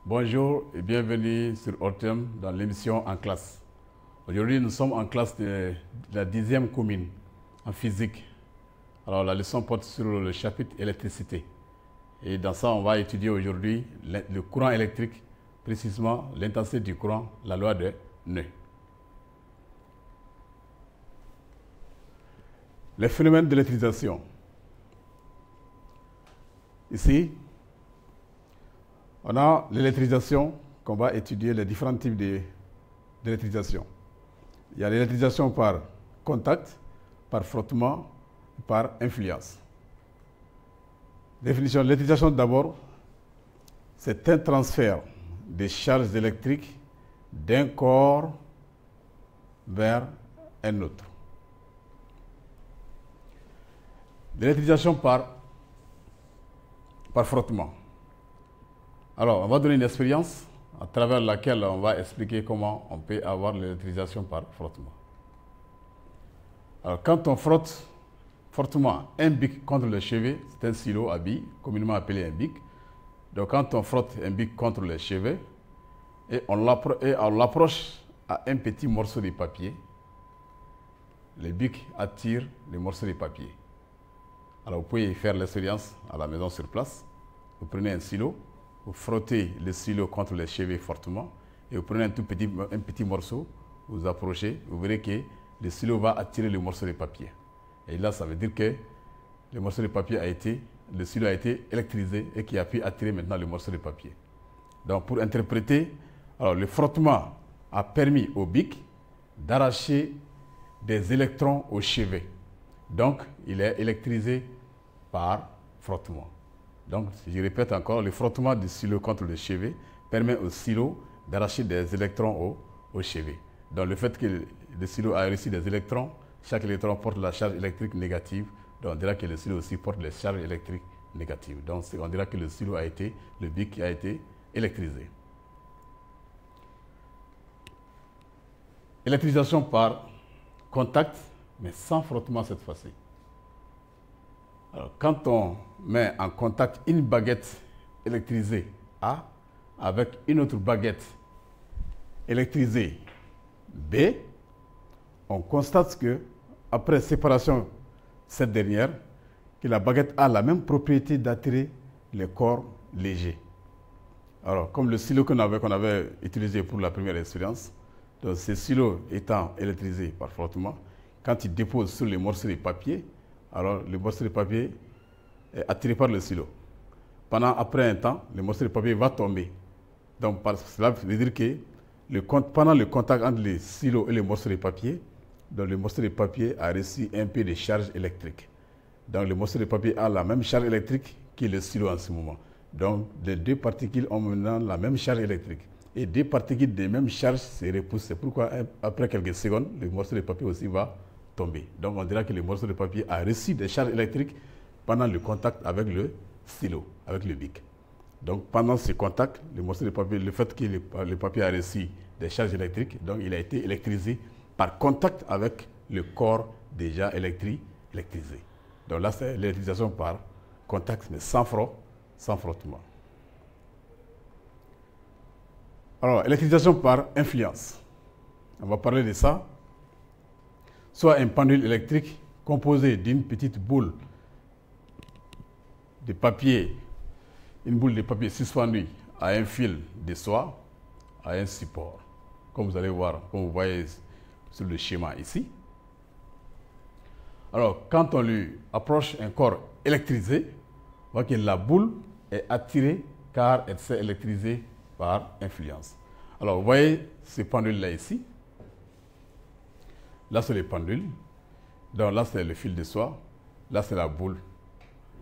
Bonjour et bienvenue sur Ortem dans l'émission En classe. Aujourd'hui, nous sommes en classe de la 10e commune en physique. Alors, la leçon porte sur le chapitre électricité. Et dans ça, on va étudier aujourd'hui le courant électrique, précisément l'intensité du courant, la loi de Neu. Les phénomènes d'électrisation. Ici, on a l'électrisation qu'on va étudier, les différents types d'électrisation. Il y a l'électrisation par contact, par frottement, par influence. Définition de l'électrisation d'abord, c'est un transfert des charges électriques d'un corps vers un autre. L'électrisation par frottement. Alors, on va donner une expérience à travers laquelle on va expliquer comment on peut avoir l'électrisation par frottement. Alors, quand on frotte fortement un bic contre le chevet, c'est un silo à billes, communément appelé un bic. Donc, quand on frotte un bic contre le chevet et on l'approche à un petit morceau de papier, le bic attire les morceaux de papier. Alors, vous pouvez faire l'expérience à la maison sur place. Vous prenez un silo, vous frottez le silo contre le chevet fortement et vous prenez un petit morceau, vous approchez, vous verrez que le silo va attirer le morceau de papier. Et là, ça veut dire que le morceau de papier le silo a été électrisé et qui a pu attirer maintenant le morceau de papier. Donc, pour interpréter, alors le frottement a permis au bic d'arracher des électrons au chevet. Donc, il est électrisé par frottement. Donc, je répète encore, le frottement du silo contre le chevet permet au silo d'arracher des électrons au chevet. Donc, le fait que le silo a reçu des électrons, chaque électron porte la charge électrique négative. Donc, on dira que le silo aussi porte les charges électriques négatives. Donc, on dira que le bic a été électrisé. Électrisation par contact, mais sans frottement cette fois-ci. Alors, quand on met en contact une baguette électrisée A avec une autre baguette électrisée B, on constate que, après séparation de cette dernière, que la baguette a la même propriété d'attirer les corps légers. Alors, comme le silo qu'on avait utilisé pour la première expérience, donc ce silo étant électrisé par frottement, quand il dépose sur les morceaux de papier, alors le morceau de papier est attiré par le silo. Après un temps, le morceau de papier va tomber. Donc cela veut dire que pendant le contact entre le silo et le morceau de papier, donc le morceau de papier a reçu un peu de charge électrique. Donc le morceau de papier a la même charge électrique que le silo en ce moment. Donc les deux particules ont maintenant la même charge électrique. Et deux particules de même charge se repoussent. C'est pourquoi après quelques secondes, le morceau de papier aussi va tomber. Donc on dira que le morceau de papier a reçu des charges électriques pendant le contact avec le silo, avec le bic. Donc pendant ce contact, le morceau de papier, le fait que le papier a reçu des charges électriques, donc il a été électrisé par contact avec le corps déjà électrisé. Donc là, c'est l'électrisation par contact, mais sans frottement. Alors, électrisation par influence. On va parler de ça. Soit un pendule électrique composé d'une petite boule de papier, une boule de papier suspendue à un fil de soie, à un support. Comme vous allez voir, comme vous voyez sur le schéma ici. Alors, quand on lui approche un corps électrisé, on voit que la boule est attirée car elle s'est électrisée par influence. Alors, vous voyez ce pendule-là ici. Là, c'est le pendule. Donc là, c'est le fil de soie. Là, c'est la boule.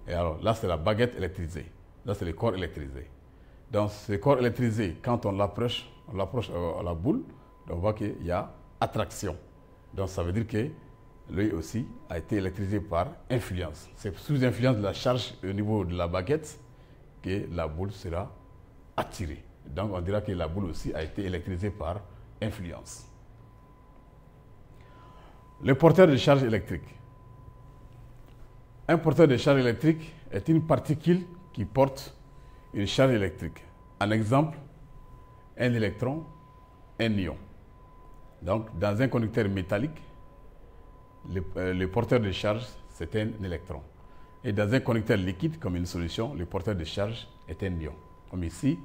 Et alors, là, c'est la baguette électrisée. Là, c'est le corps électrisé. Donc, ce corps électrisé, quand on l'approche à la boule, donc on voit qu'il y a attraction. Donc, ça veut dire que lui aussi a été électrisé par influence. C'est sous influence de la charge au niveau de la baguette que la boule sera attirée. Donc, on dira que la boule aussi a été électrisée par influence. Le porteur de charge électrique. Un porteur de charge électrique est une particule qui porte une charge électrique. Un exemple, un électron, un ion. Donc, dans un conducteur métallique, le porteur de charge, c'est un électron. Et dans un conducteur liquide, comme une solution, le porteur de charge est un ion. Comme ici,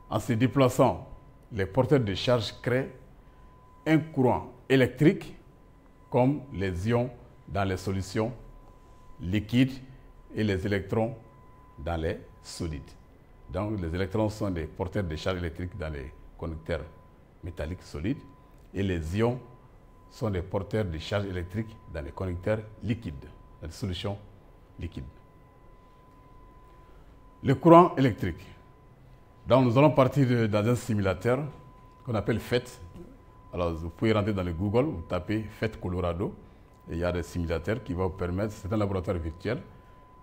en se déplaçant, les porteurs de charge créent un courant électrique, comme les ions dans les solutions liquides et les électrons dans les solides. Donc, les électrons sont des porteurs de charge électrique dans les conducteurs métalliques solides et les ions sont des porteurs de charge électrique dans les conducteurs liquides, dans les solutions liquides. Le courant électrique. Donc, nous allons partir dans un simulateur qu'on appelle FET. Alors, vous pouvez rentrer dans le Google, vous tapez FET Colorado, et il y a des simulateurs qui vont vous permettre, c'est un laboratoire virtuel,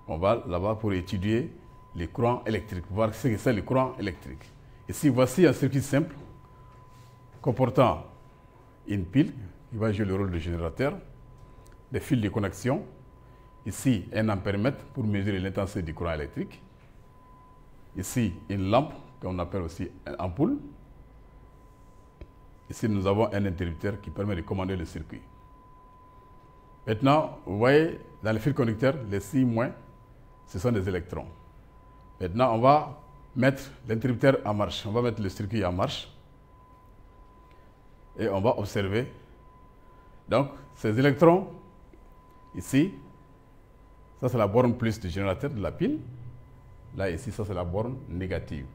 on va là-bas pour étudier les courants électriques, voir ce que c'est le courant électrique. Ici, voici un circuit simple comportant une pile qui va jouer le rôle de générateur, des fils de connexion, ici un ampèremètre pour mesurer l'intensité du courant électrique, ici une lampe qu'on appelle aussi une ampoule, ici nous avons un interrupteur qui permet de commander le circuit. Maintenant, vous voyez dans le fil conducteur, les 6-, ce sont des électrons. Maintenant, on va mettre l'interrupteur en marche, on va mettre le circuit en marche et on va observer. Donc, ces électrons, ici, ça c'est la borne plus du générateur de la pile. Là, ici, ça c'est la borne négative.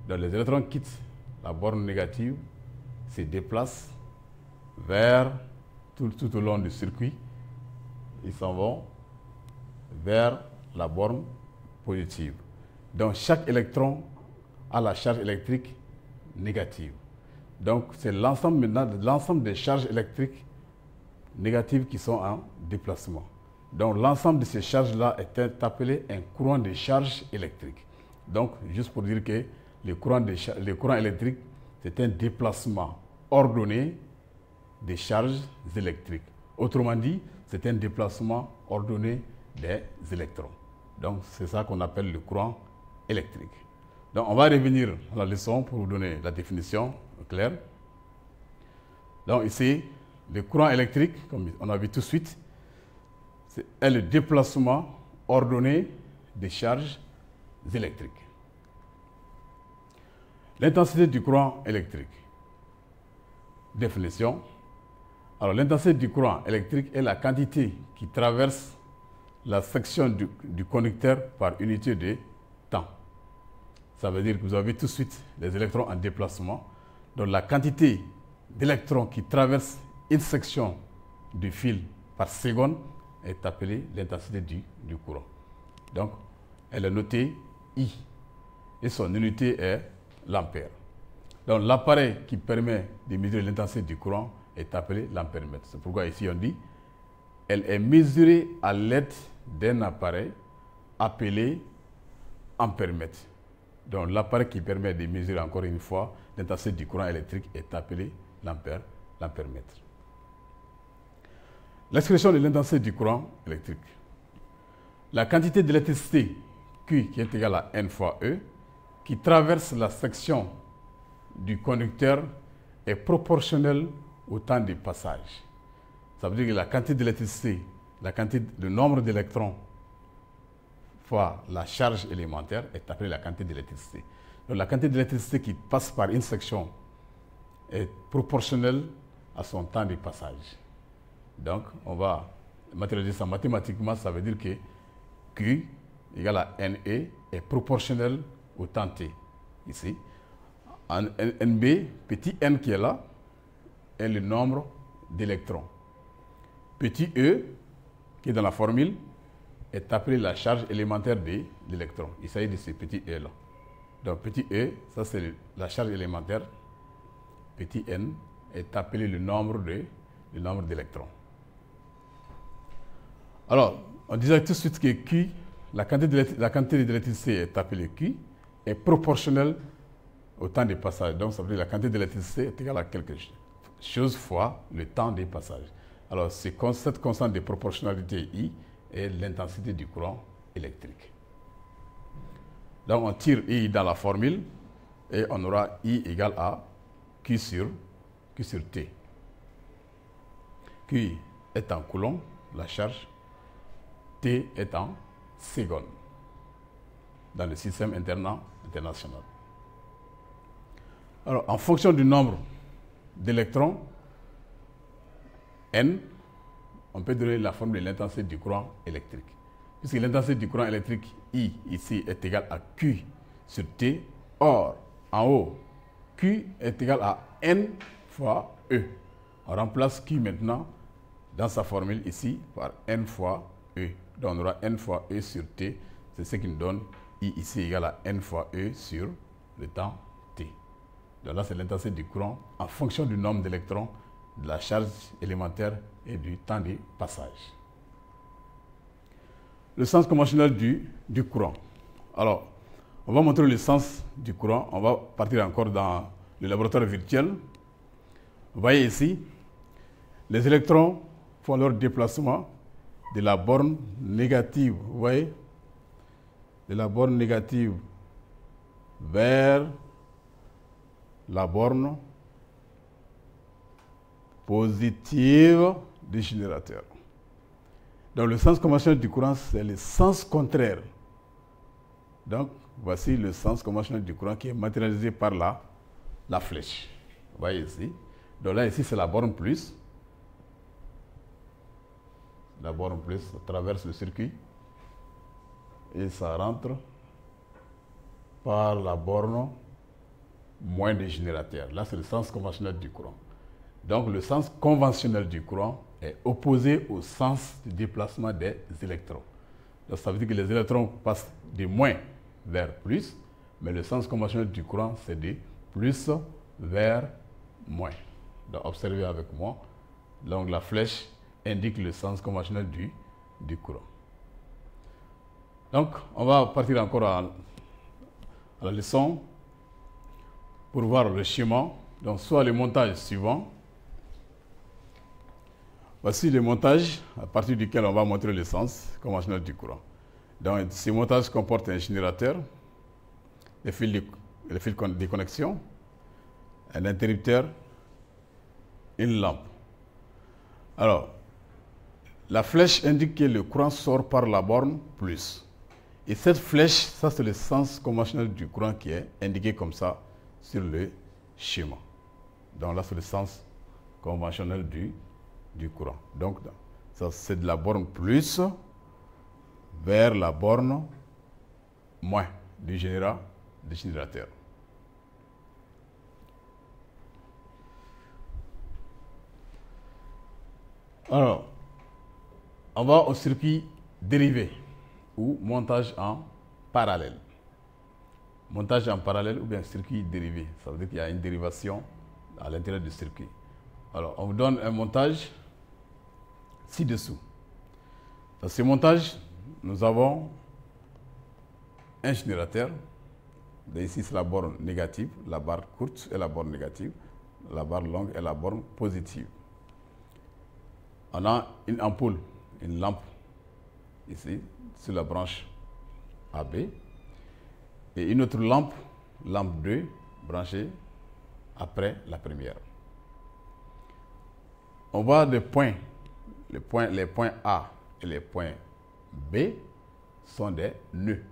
Donc, les électrons quittent la borne négative, se déplacent vers tout au long du circuit. Ils s'en vont vers la borne positive. Donc, chaque électron a la charge électrique négative. Donc, c'est l'ensemble maintenant de l'ensemble des charges électriques négatives qui sont en déplacement. Donc, l'ensemble de ces charges-là est appelé un courant de charge électrique. Donc, juste pour dire que le courant électrique, c'est un déplacement ordonné des charges électriques. Autrement dit, c'est un déplacement ordonné des électrons. Donc, c'est ça qu'on appelle le courant électrique. Donc, on va revenir à la leçon pour vous donner la définition claire. Donc, ici, le courant électrique, comme on a vu tout de suite, est le déplacement ordonné des charges électriques. L'intensité du courant électrique. Définition. Alors, l'intensité du courant électrique est la quantité qui traverse la section du conducteur par unité de temps. Ça veut dire que vous avez tout de suite les électrons en déplacement. Donc, la quantité d'électrons qui traversent une section du fil par seconde est appelée l'intensité du courant. Donc, elle est notée I et son unité est l'ampère. Donc, l'appareil qui permet de mesurer l'intensité du courant est appelé l'ampèremètre. C'est pourquoi ici on dit elle est mesurée à l'aide d'un appareil appelé ampèremètre. Donc, l'appareil qui permet de mesurer encore une fois l'intensité du courant électrique est appelé l'ampèremètre. L'expression de l'intensité du courant électrique. La quantité d'électricité Q qui est égale à N fois E qui traverse la section du conducteur est proportionnelle au temps de passage. Ça veut dire que la quantité d'électricité, le nombre d'électrons fois la charge élémentaire est appelée la quantité d'électricité. Donc la quantité d'électricité qui passe par une section est proportionnelle à son temps de passage. Donc on va matérialiser ça mathématiquement, ça veut dire que Q égale à NE est proportionnel au temps T. Ici, en NB, petit n qui est là, est le nombre d'électrons. Petit e, qui est dans la formule, est appelé la charge élémentaire de l'électron. Il s'agit de ce petit e là. Donc petit e, ça c'est la charge élémentaire. Petit n est appelé le nombre d'électrons. Alors, on disait tout de suite que Q, la quantité d'électricité est appelée Q, est proportionnelle au temps de passage. Donc, ça veut dire que la quantité d'électricité est égale à quelque chose fois le temps de passage. Alors, cette constante de proportionnalité I est l'intensité du courant électrique. Donc, on tire I dans la formule. Et on aura I égale à Q sur T. Q est en coulomb, la charge. T est en secondes dans le système international. Alors, en fonction du nombre d'électrons, N, on peut donner la formule de l'intensité du courant électrique. Puisque l'intensité du courant électrique, I, ici, est égale à Q sur T. Or, en haut, Q est égal à N fois E. On remplace Q maintenant dans sa formule ici par N fois E. Donc, on aura N fois E sur T. C'est ce qui nous donne I ici égal à N fois E sur le temps T. Donc là, c'est l'intensité du courant en fonction du nombre d'électrons, de la charge élémentaire et du temps de passage. Le sens conventionnel du courant. Alors, on va montrer le sens du courant. On va partir encore dans le laboratoire virtuel. Vous voyez ici, les électrons font leur déplacement de la borne négative, vous voyez, de la borne négative vers la borne positive du générateur. Donc le sens conventionnel du courant, c'est le sens contraire. Donc voici le sens conventionnel du courant qui est matérialisé par la flèche. Vous voyez ici. Donc là, ici, c'est la borne plus. La borne plus traverse le circuit et ça rentre par la borne moins du générateur. Là, c'est le sens conventionnel du courant. Donc, le sens conventionnel du courant est opposé au sens de déplacement des électrons. Donc, ça veut dire que les électrons passent de moins vers plus, mais le sens conventionnel du courant, c'est de plus vers moins. Donc, observez avec moi. Donc, la flèche indique le sens conventionnel du courant. Donc, on va partir encore à la leçon pour voir le schéma. Donc, soit le montage suivant. Voici le montage à partir duquel on va montrer le sens conventionnel du courant. Donc, ce montage comporte un générateur, les fils de connexion, un interrupteur, une lampe. Alors, la flèche indique que le courant sort par la borne plus. Et cette flèche, ça c'est le sens conventionnel du courant qui est indiqué comme ça sur le schéma. Donc là, c'est le sens conventionnel du courant. Donc, ça c'est de la borne plus vers la borne moins du générateur. Alors, on va au circuit dérivé ou montage en parallèle. Montage en parallèle ou bien circuit dérivé. Ça veut dire qu'il y a une dérivation à l'intérieur du circuit. Alors, on vous donne un montage ci-dessous. Dans ce montage, nous avons un générateur. Ici, c'est la borne négative, la barre courte est la borne négative, la barre longue est la borne positive. On a une ampoule, une lampe, ici, sur la branche AB, et une autre lampe, lampe 2, branchée après la première. On voit des points, les points A et les points B sont des nœuds.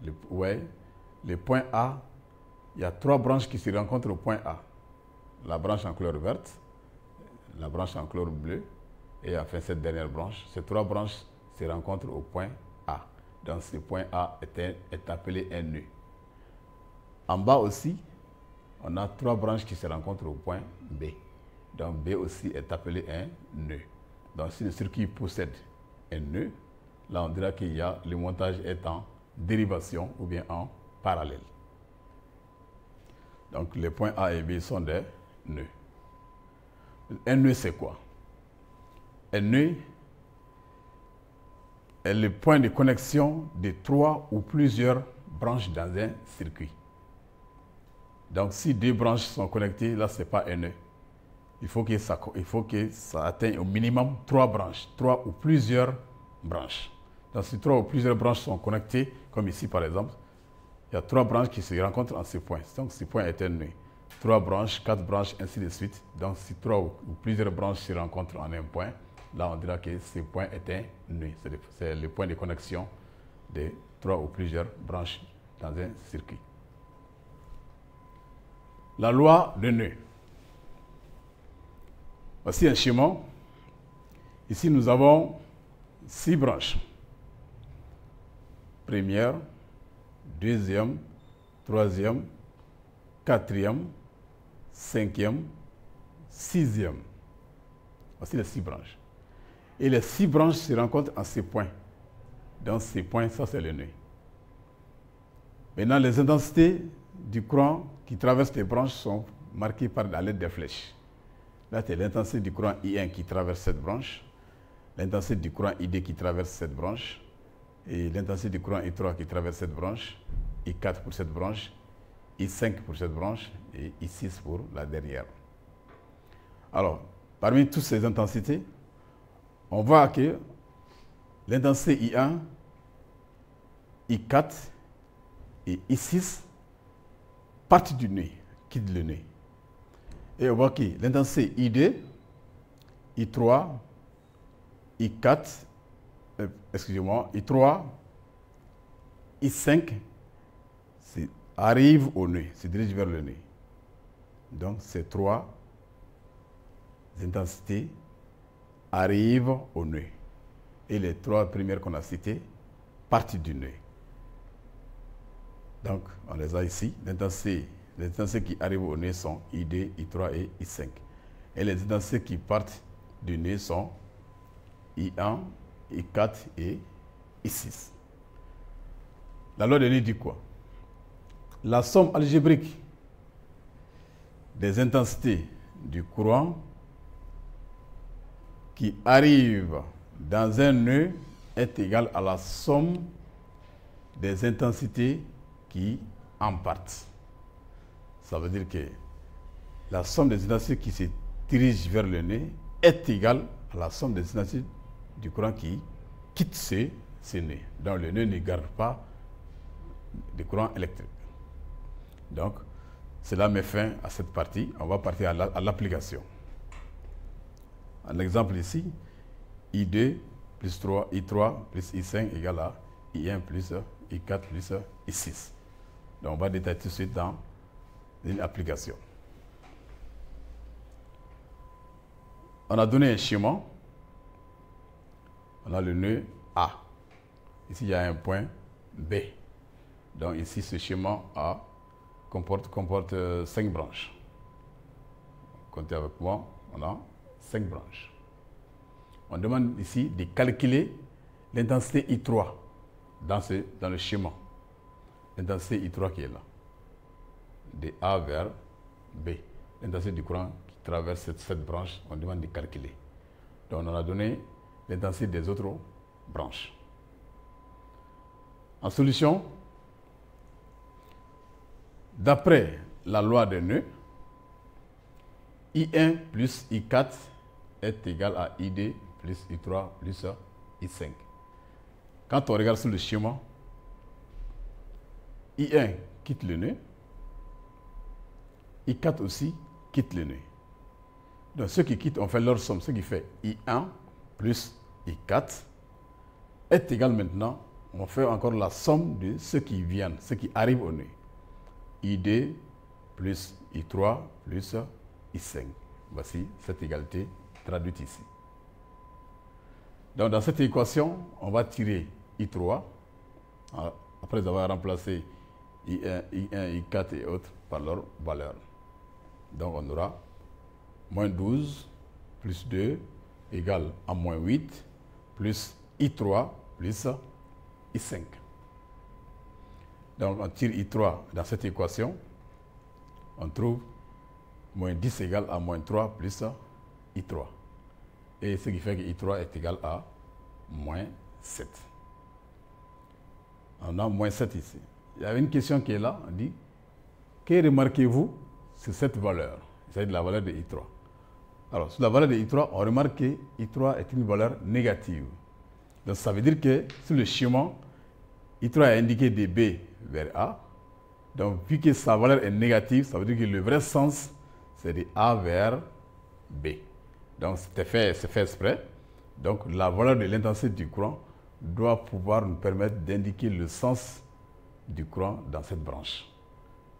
Les points A, il y a 3 branches qui se rencontrent au point A. La branche en couleur verte, la branche en couleur bleue, et enfin cette dernière branche. Ces 3 branches se rencontrent au point A. Donc ce point A est appelé un nœud. En bas aussi, on a 3 branches qui se rencontrent au point B. Donc B aussi est appelé un nœud. Donc si le circuit possède un nœud, là on dira qu'il y a le montage est en dérivation ou bien en parallèle. Donc les points A et B sont des nœuds. Un nœud, c'est quoi? Un nœud est le point de connexion de 3 ou plusieurs branches dans un circuit. Donc, si 2 branches sont connectées, là, ce n'est pas un nœud. Il faut que ça atteigne au minimum 3 branches, 3 ou plusieurs branches. Donc, si 3 ou plusieurs branches sont connectées, comme ici par exemple, il y a 3 branches qui se rencontrent en ce point. Donc ce point est un nœud. 3 branches, 4 branches, ainsi de suite. Donc si 3 ou plusieurs branches se rencontrent en un point, là on dira que ce point est un nœud. C'est le point de connexion de 3 ou plusieurs branches dans un circuit. La loi de nœud. Voici un schéma. Ici nous avons 6 branches. Première, deuxième, troisième, quatrième, cinquième, sixième. Voici les 6 branches. Et les 6 branches se rencontrent en ces points. Dans ces points, ça c'est le nœud. Maintenant, les intensités du courant qui traverse les branches sont marquées par la lettre des flèches. Là, c'est l'intensité du courant I1 qui traverse cette branche, l'intensité du courant ID qui traverse cette branche, et l'intensité du courant I3 qui traverse cette branche, I4 pour cette branche, I5 pour cette branche et I6 pour la dernière. Alors, parmi toutes ces intensités, on voit que l'intensité I1, I4 et I6 partent du nœud, quittent le nœud. Et on voit que l'intensité I2, I3, I4, excusez-moi, I3, I5 arrivent au nœud, se dirigent vers le nœud. Donc ces 3 intensités arrivent au nœud. Et les 3 premières qu'on a citées partent du nœud. Donc on les a ici. Les intensités qui arrivent au nœud sont I2, I3 et I5. Et les intensités qui partent du nœud sont I1, I4 et I6. La loi de nœud dit quoi? La somme algébrique des intensités du courant qui arrive dans un nœud est égale à la somme des intensités qui en partent. Ça veut dire que la somme des intensités qui se dirigent vers le nœud est égale à la somme des intensités du courant qui quitte ce nœud. Donc le nœud ne garde pas de courant électrique. Donc cela met fin à cette partie. On va partir à l'application. Un exemple ici, I2 plus 3, I3 plus I5 égale à I1 plus I4 plus I6. Donc on va détailler tout de suite dans une application. On a donné un schéma. On a le nœud A. Ici, il y a un point B. Donc ici, ce schéma A comporte 5 branches. Comptez avec moi, on a 5 branches. On demande ici de calculer l'intensité I3 dans le schéma. L'intensité I3 qui est là. De A vers B. L'intensité du courant qui traverse cette branche, on demande de calculer. Donc on a donné l'intensité des autres branches. En solution, d'après la loi des nœuds, I1 plus I4 est égal à I2 plus I3 plus I5. Quand on regarde sur le schéma, I1 quitte le nœud, I4 aussi quitte le nœud. Donc ceux qui quittent, on fait leur somme, ce qui fait I1 plus I4 est égal maintenant, on fait encore la somme de ceux qui viennent, ceux qui arrivent au nœud. I2 plus I3 plus I5. Voici cette égalité traduite ici. Donc dans cette équation, on va tirer I3, après avoir remplacé I1, I4 et autres par leur valeur. Donc on aura moins 12 plus 2 égale à moins 8 plus I3 plus I5. Donc on tire I3 dans cette équation, on trouve moins 10 égale à moins 3 plus I3. Et ce qui fait que I3 est égal à moins 7. On a moins 7 ici. Il y avait une question qui est là, on dit, que remarquez-vous sur cette valeur? Il s'agit de la valeur de I3. Alors, sur la valeur de I3, on remarque que I3 est une valeur négative. Donc ça veut dire que sur le schéma, I3 est indiqué de B vers A Donc, vu que sa valeur est négative, ça veut dire que le vrai sens, c'est de A vers B. Donc, c'est fait exprès. Donc, la valeur de l'intensité du courant doit pouvoir nous permettre d'indiquer le sens du courant dans cette branche.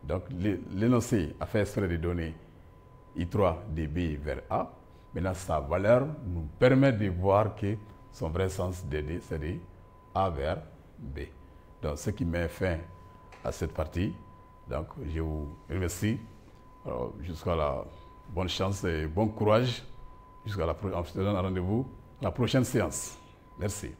Donc, l'énoncé a fait exprès de donner I3 de B vers A. Maintenant, sa valeur nous permet de voir que son vrai sens DD, c'est de A vers B. Donc, ce qui met fin à cette partie. Donc, je vous remercie. Jusqu'à la bonne chance et bon courage. Jusqu'à la prochaine. On se donne rendez-vous à la prochaine séance. Merci.